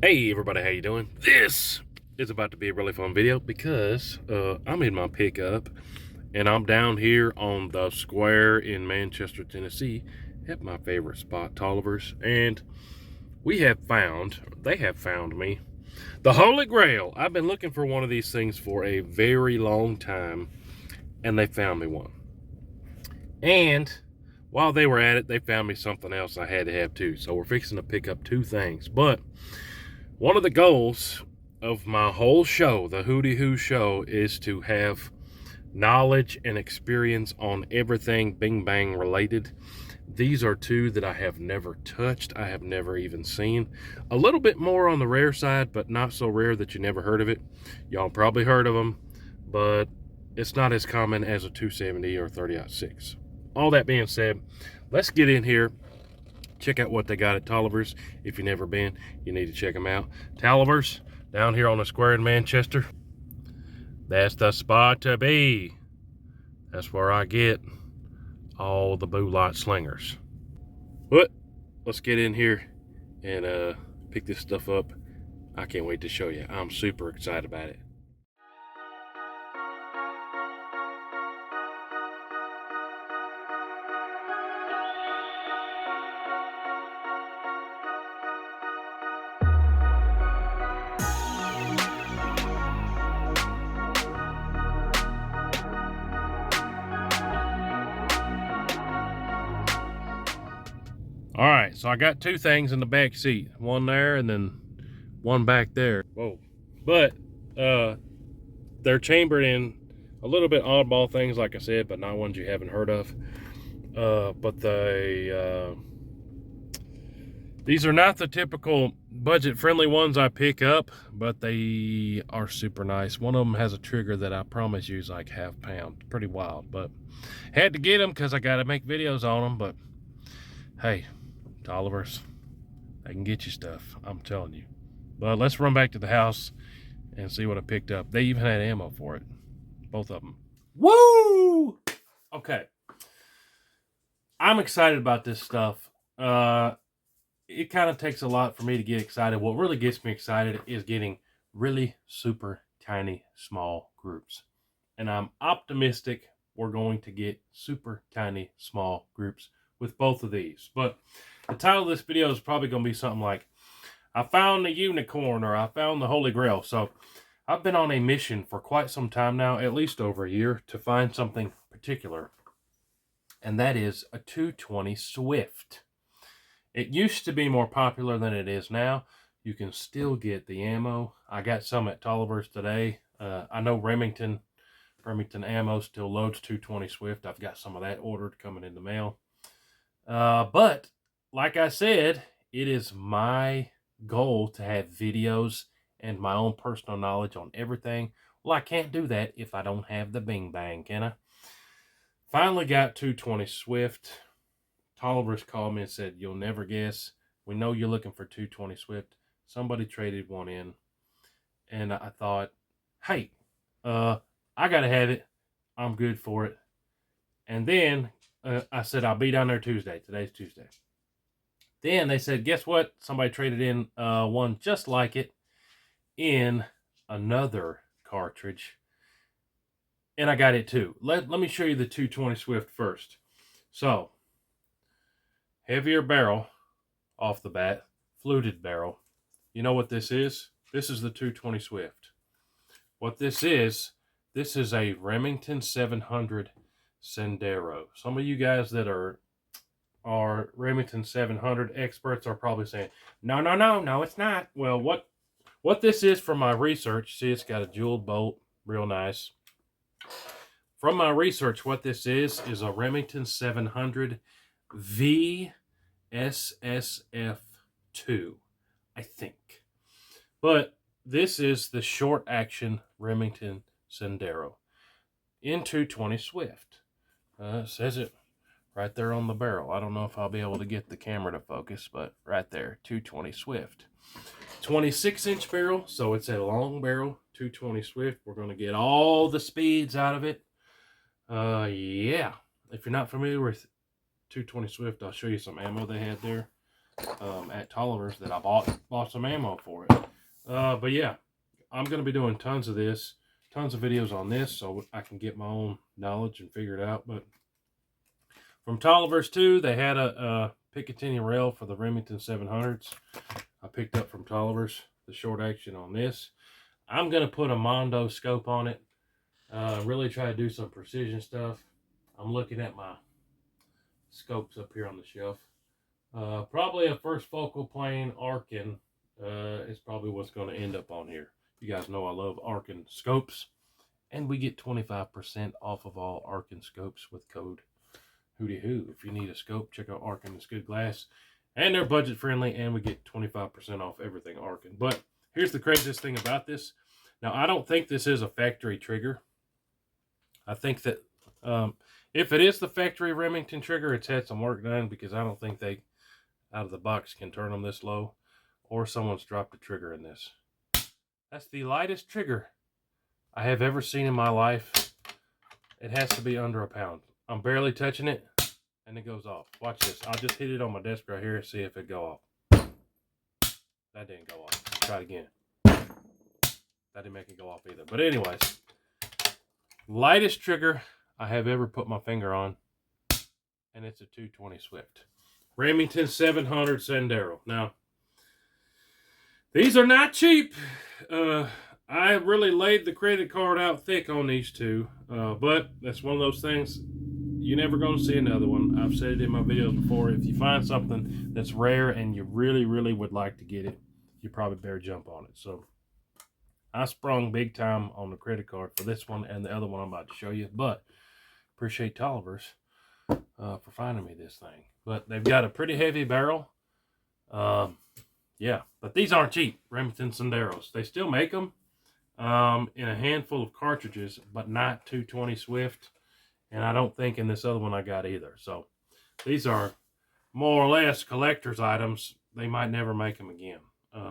Hey everybody, how you doing? This is about to be a really fun video because I'm in my pickup and I'm down here on the square in Manchester, Tennessee at my favorite spot, Tolliver's, and they have found me the Holy Grail. I've been looking for one of these things for a very long time and they found me one. And while they were at it, they found me something else I had to have too. So we're fixing to pick up two things, but one of the goals of my whole show, the WHOTEEWHO show, is to have knowledge and experience on everything Bing Bang related. These are two that I have never touched. I have never even seen. A little bit more on the rare side, but not so rare that you never heard of it. Y'all probably heard of them, but it's not as common as a 270 or 30-06. All that being said, let's get in here. Check out what they got at Tolliver's. If you've never been, you need to check them out. Tolliver's, down here on the square in Manchester. That's the spot to be. That's where I get all the Boo Light slingers. But let's get in here and pick this stuff up. I can't wait to show you. I'm super excited about it. All right, so I got two things in the back seat. One there and then one back there. Whoa. But they're chambered in a little bit oddball things, like I said, but not ones you haven't heard of. But these are not the typical budget-friendly ones I pick up, but they are super nice. One of them has a trigger that I promise you is like half pound. Pretty wild, but had to get them because I got to make videos on them. But hey, Tolliver's, they can get you stuff, I'm telling you. But let's run back to the house and see what I picked up. They even had ammo for it, both of them. Woo! Okay, I'm excited about this stuff. It kind of takes a lot for me to get excited. What really gets me excited is getting really super tiny small groups, and I'm optimistic we're going to get super tiny small groups with both of these. But the title of this video is probably going to be something like, I found the unicorn, or I found the Holy Grail. So I've been on a mission for quite some time now, at least over a year, to find something particular, and that is a 220 Swift. It used to be more popular than it is now. You can still get the ammo. I got some at Tolliver's today. I know Remington Ammo still loads 220 Swift. I've got some of that ordered, coming in the mail. But like I said, it is my goal to have videos and my own personal knowledge on everything. Well, I can't do that if I don't have the Bing Bang, can I? Finally got 220 Swift. Tolliver's called me and said, you'll never guess. We know you're looking for 220 Swift. Somebody traded one in. And I thought, hey, I got to have it. I'm good for it. And then I said, I'll be down there Tuesday. Today's Tuesday. Then they said, guess what? Somebody traded in one just like it in another cartridge. And I got it too. Let me show you the 220 Swift first. So, heavier barrel off the bat, fluted barrel. You know what this is? This is the 220 Swift. What this is a Remington 700 Sendero. Some of you guys that are Remington 700 experts are probably saying, no, it's not. Well, what this is, from my research, see, it's got a jeweled bolt, real nice. From my research, what this is a Remington 700 VSSF2, I think. But this is the short action Remington Sendero in 220 Swift. It says it right there on the barrel. I don't know if I'll be able to get the camera to focus, but right there, 220 Swift. 26-inch barrel, so it's a long barrel, 220 Swift. We're going to get all the speeds out of it. Yeah, if you're not familiar with 220 Swift, I'll show you some ammo they had there. at Tolliver's that I bought some ammo for it. But yeah, I'm going to be doing tons of videos on this, so I can get my own knowledge and figure it out. But from Tolliver's too, they had a Picatinny rail for the Remington 700s. I picked up from Tolliver's the short action on this. I'm going to put a Mondo scope on it. Really try to do some precision stuff. I'm looking at my scopes up here on the shelf. Probably a first focal plane Arkin is probably what's going to end up on here. You guys know I love Arkin scopes, and we get 25% off of all Arkin scopes with code WHOTEEWHO. If you need a scope, check out Arkin. It's good glass, and they're budget friendly, and we get 25% off everything Arkin. But here's the craziest thing about this. Now, I don't think this is a factory trigger. I think that if it is the factory Remington trigger, it's had some work done, because I don't think they, out of the box, can turn them this low, or someone's dropped a trigger in this. That's the lightest trigger I have ever seen in my life. It has to be under a pound. I'm barely touching it, and it goes off. Watch this. I'll just hit it on my desk right here and see if it go off. That didn't go off. Let's try it again. That didn't make it go off either. But anyways, lightest trigger I have ever put my finger on, and it's a 220 Swift. Remington 700 Sendero. Now, these are not cheap. I really laid the credit card out thick on these two, but that's one of those things. You're never going to see another one. I've said it in my videos before. If you find something that's rare and you really, really would like to get it, you probably better jump on it. So I sprung big time on the credit card for this one and the other one I'm about to show you, but appreciate Tolliver's for finding me this thing. But they've got a pretty heavy barrel. Yeah, but these aren't cheap, Remington Senderos. They still make them in a handful of cartridges, but not 220 Swift. And I don't think in this other one I got either. So these are more or less collector's items. They might never make them again.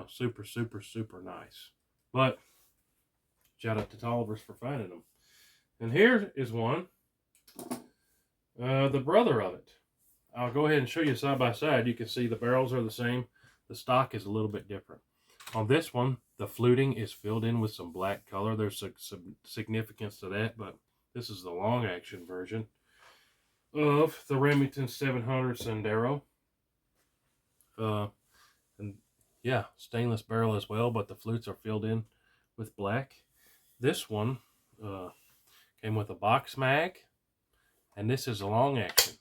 Super, super, super nice. But shout out to Tolliver's for finding them. And here is one. The brother of it. I'll go ahead and show you side by side. You can see the barrels are the same. The stock is a little bit different. On this one, the fluting is filled in with some black color. There's some significance to that, but this is the long action version of the Remington 700 Sendero. And yeah, stainless barrel as well, but the flutes are filled in with black. This one came with a box mag, and this is a long action.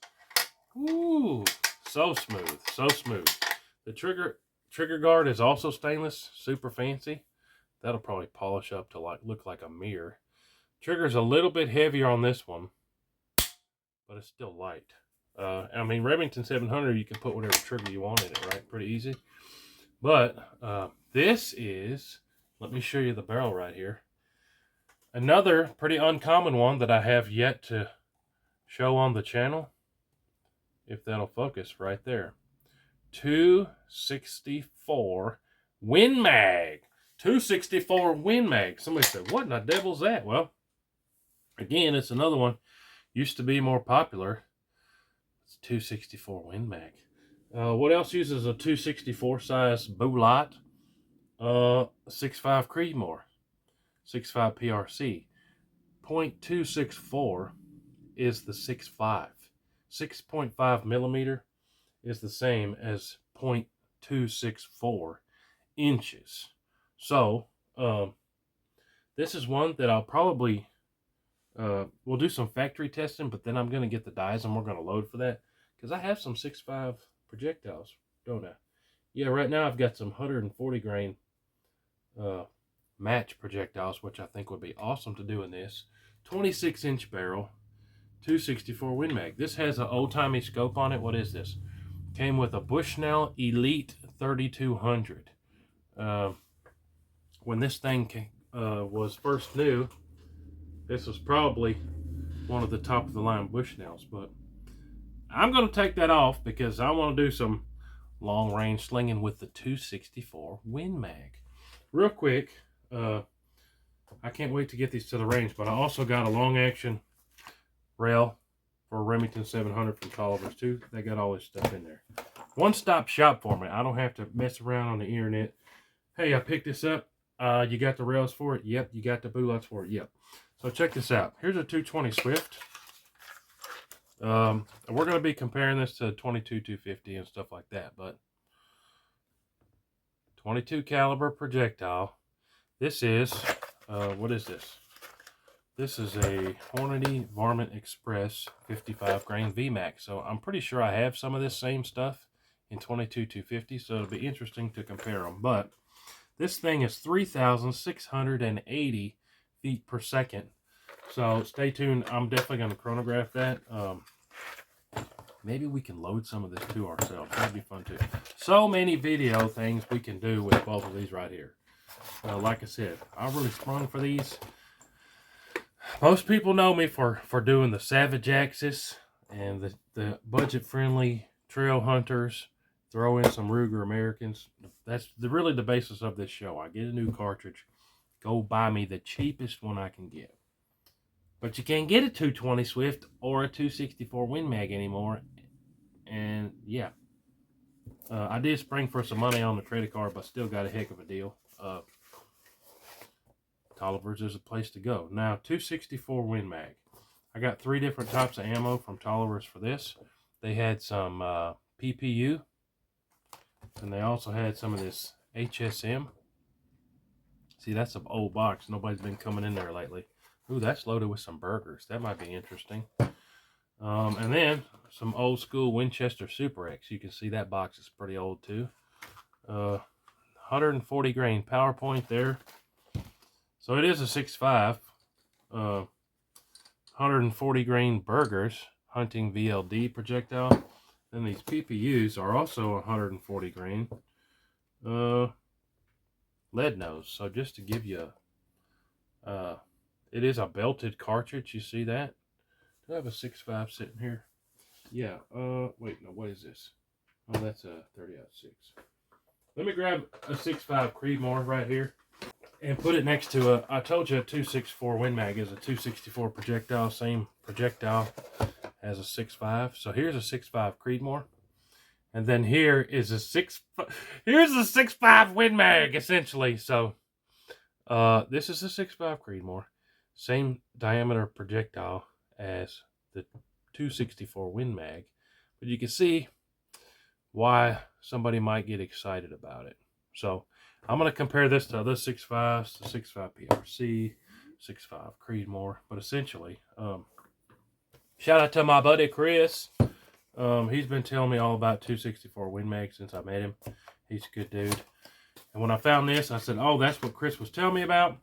Ooh, so smooth, so smooth. The trigger guard is also stainless, super fancy. That'll probably polish up to look like a mirror. Trigger's a little bit heavier on this one, but it's still light. I mean, Remington 700, you can put whatever trigger you want in it, right? Pretty easy. But this is, let me show you the barrel right here. Another pretty uncommon one that I have yet to show on the channel, if that'll focus right there. 264 Win Mag. 264 Win Mag. Somebody said, what in the devil's that? Well, again, it's another one. Used to be more popular. It's 264 Win Mag. What else uses a 264 size Bullet? 6.5 Creedmoor. 6.5 PRC. .264 is the 6.5. 6.5 millimeter is the same as 0.264 inches. So, this is one that I'll probably, we'll do some factory testing, but then I'm going to get the dies and we're going to load for that. Because I have some 6.5 projectiles, don't I? Yeah, right now I've got some 140 grain match projectiles, which I think would be awesome to do in this. 26-inch barrel, 264 Win Mag. This has an old-timey scope on it. What is this? Came with a Bushnell Elite 3200. When this thing was first new, this was probably one of the top of the line Bushnells, but I'm going to take that off because I want to do some long range slinging with the 264 Win Mag. Real quick, I can't wait to get these to the range, but I also got a long action rail for Remington 700 from Tolliver's too. They got all this stuff in there. one-stop shop for me. I don't have to mess around on the internet. Hey, I picked this up. You got the rails for it? Yep. You got the bootlets for it? Yep. So check this out. Here's a 220 Swift. We're going to be comparing this to 22 250 and stuff like that, but 22 caliber projectile. This is, what is this? This is a Hornady Varmint Express 55 grain VMAX. So I'm pretty sure I have some of this same stuff in 22 250, so it'll be interesting to compare them. But this thing is 3,680 feet per second. So stay tuned. I'm definitely going to chronograph that. Maybe we can load some of this to ourselves. That'd be fun too. So many video things we can do with both of these right here. Like I said, I really sprung for these. Most people know me for doing the Savage Axis and the budget-friendly trail hunters. Throw in some Ruger Americans. That's really the basis of this show. I get a new cartridge. Go buy me the cheapest one I can get. But you can't get a 220 Swift or a 264 Win Mag anymore. And yeah, I did spring for some money on the credit card, but still got a heck of a deal. Tolliver's is a place to go. Now, 264 Win Mag. I got 3 different types of ammo from Tolliver's for this. They had some PPU, and they also had some of this HSM. See, that's an old box. Nobody's been coming in there lately. Ooh, that's loaded with some burgers. That might be interesting. And then some old school Winchester Super X. You can see that box is pretty old too. 140 grain PowerPoint there. So it is a 6.5. 140 grain burgers hunting VLD projectile. Then these PPUs are also 140 grain. Lead nose. So just to give you it is a belted cartridge. You see that? Do I have a 6.5 sitting here? Yeah. Wait, no, what is this? Oh, that's a 30-06. Let me grab a 6.5 Creedmoor right here and put it next to a, I told you a 264 Win Mag is a 264 projectile, same projectile as a 6.5. So here's a 6.5 Creedmoor. And then here is a here's a 6.5 Win Mag, essentially. So this is a 6.5 Creedmoor. Same diameter projectile as the 264 Win Mag. But you can see why somebody might get excited about it. So I'm going to compare this to other 6.5s, the 6.5 PRC, 6.5 Creedmoor. But essentially, shout out to my buddy Chris. He's been telling me all about 264 Win Mag since I met him. He's a good dude. And when I found this, I said, oh, that's what Chris was telling me about.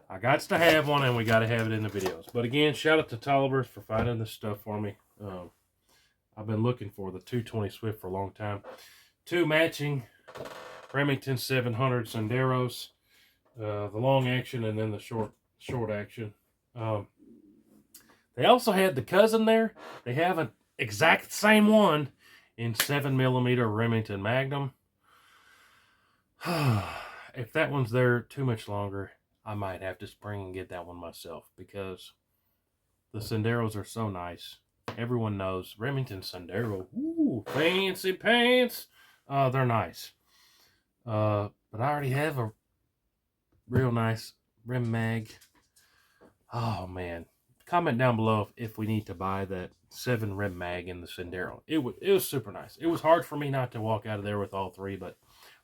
I got to have one, and we got to have it in the videos. But again, shout out to Tolliver's for finding this stuff for me. I've been looking for the 220 Swift for a long time. 2 matching Remington 700 Senderos, the long action and then the short action. They also had the cousin there. They have an exact same one in 7mm Remington Magnum. If that one's there too much longer, I might have to spring and get that one myself because the Senderos are so nice. Everyone knows Remington Sendero. Ooh, fancy pants. They're nice. But I already have a real nice Rem Mag. Oh, man. Comment down below if we need to buy that 7 Rem Mag in the Sendero. It was super nice. It was hard for me not to walk out of there with all 3, but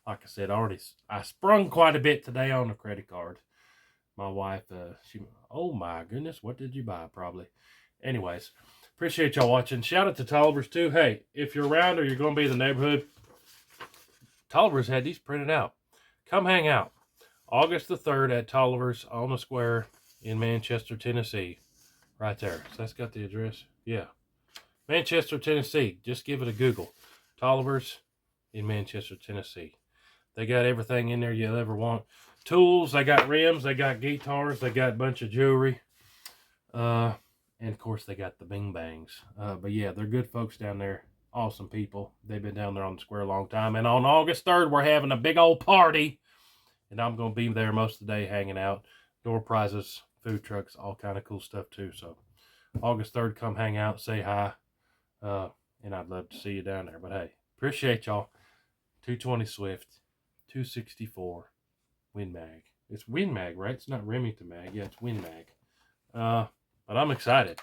like I said, I sprung quite a bit today on the credit card. My wife, oh my goodness, what did you buy? Probably. Anyways, appreciate y'all watching. Shout out to Tolliver's too. Hey, if you're around or you're going to be in the neighborhood, Tolliver's had these printed out. Come hang out. August the 3rd at Tolliver's on the square in Manchester, Tennessee. Right there. So that's got the address. Yeah. Manchester, Tennessee. Just give it a Google. Tolliver's in Manchester, Tennessee. They got everything in there you'll ever want. Tools, they got rims, they got guitars, they got a bunch of jewelry. And of course they got the bing bangs. But yeah, they're good folks down there. Awesome people. They've been down there on the square a long time. And on August 3rd, we're having a big old party. And I'm going to be there most of the day hanging out. Door prizes, food trucks, all kind of cool stuff too. So August 3rd, come hang out, say hi. And I'd love to see you down there. But hey, Appreciate y'all. 220 Swift, 264 Win Mag. It's Win Mag, right? It's not Remington Mag. Yeah, it's Win Mag. But I'm excited.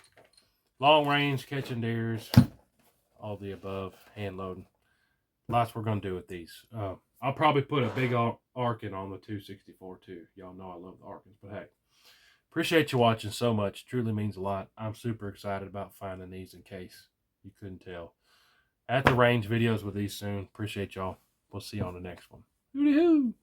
Long range, catching deers, all the above, hand loading. Lots we're going to do with these. I'll probably put a big Arkin on the 264 too. Y'all know I love the Arkins, but hey. Appreciate you watching so much. Truly means a lot. I'm super excited about finding these in case you couldn't tell. At the range videos with these soon. Appreciate y'all. We'll see you on the next one. Hooty hoo!